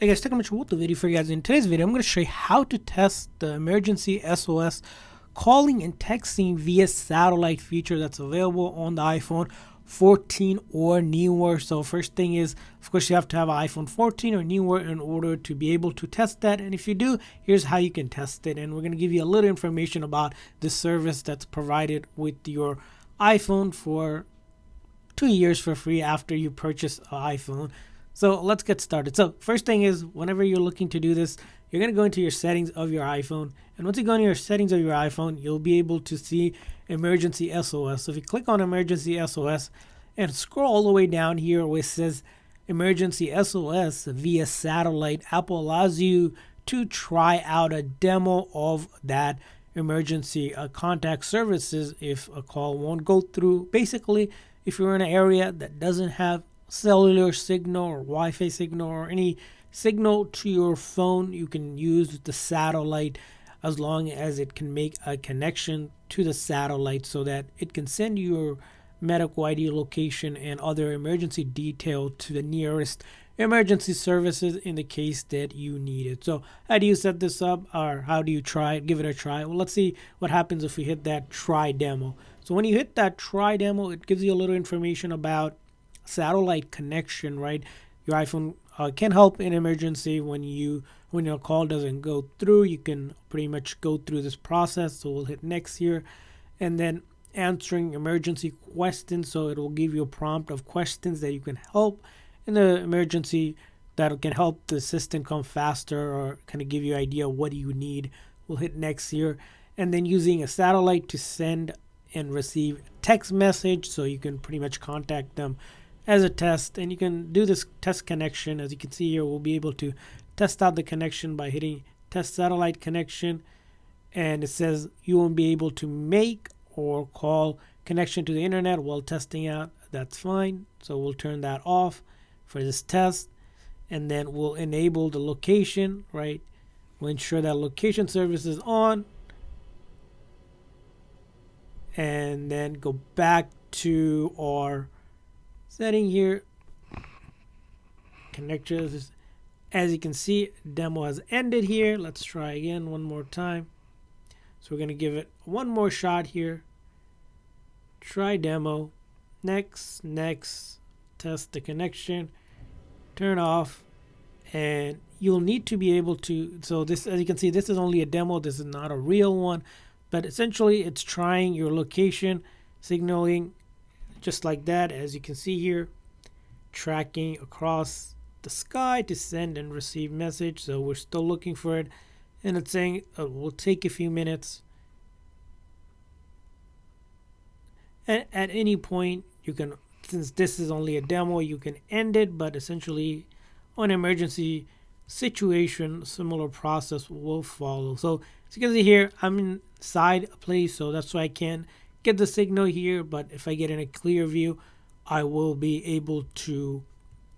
Hey guys, thank you much for the video for you guys. In today's video, I'm going to show you how to test the emergency SOS calling and texting via satellite feature that's available on the iPhone 14 or newer. So first thing is, of course, you have to have an iPhone 14 or newer in order to be able to test that. And if you do, here's how you can test it. And we're going to give you a little information about this service that's provided with your iPhone for 2 years for free after you purchase an iPhone. So let's get started. So first thing is, whenever you're looking to do this, you're going to go into your settings of your iPhone. And once you go into your settings of your iPhone, you'll be able to see Emergency SOS. So if you click on Emergency SOS and scroll all the way down here where it says Emergency SOS via satellite, Apple allows you to try out a demo of that emergency contact services if a call won't go through. Basically, if you're in an area that doesn't have cellular signal or Wi-Fi signal or any signal to your phone, you can use the satellite as long as it can make a connection to the satellite so that it can send your medical ID location and other emergency detail to the nearest emergency services in the case that you need it. So how do you set this up, or how do you try it, give it a try? Well, let's see what happens if we hit that try demo. So when you hit that try demo, it gives you a little information about satellite connection, right? Your iPhone can help in emergency when your call doesn't go through. You can pretty much go through this process. So we'll hit next here, and then answering emergency questions. So it will give you a prompt of questions that you can help in the emergency that can help the system come faster or kind of give you an idea of what you need. We'll hit next here, and then using a satellite to send and receive text message, so you can pretty much contact them as a test. And you can do this test connection. As you can see here, we'll be able to test out the connection by hitting test satellite connection, and it says you won't be able to make or call connection to the internet while testing out. That's fine, so we'll turn that off for this test, and then we'll enable the location, right? We'll ensure that location service is on, and then go back to our setting here, connectors. As you can see, demo has ended here. Let's try again one more time. So we're going to give it one more shot here. Try demo, next, test the connection, turn off, and you'll need to be able to, so this, as you can see, this is only a demo, this is not a real one, but essentially it's trying your location, signaling just like that, as you can see here, tracking across the sky to send and receive message. So we're still looking for it, and it's saying it will take a few minutes. And at any point you can, since this is only a demo, you can end it, but essentially on emergency situation, similar process will follow. So as you can see here, I'm inside a place, so that's why I can't get the signal here, but if I get in a clear view, I will be able to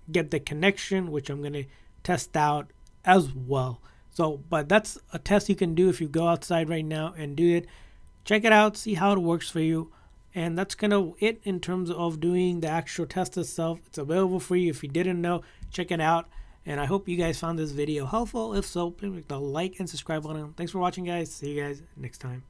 get the connection, which I'm going to test out as well. So, but that's a test you can do if you go outside right now and do it. Check it out, see how it works for you. And that's kind of it in terms of doing the actual test itself. It's available for you. If you didn't know, check it out. And I hope you guys found this video helpful. If so, please click the like and subscribe button. Thanks for watching, guys. See you guys next time.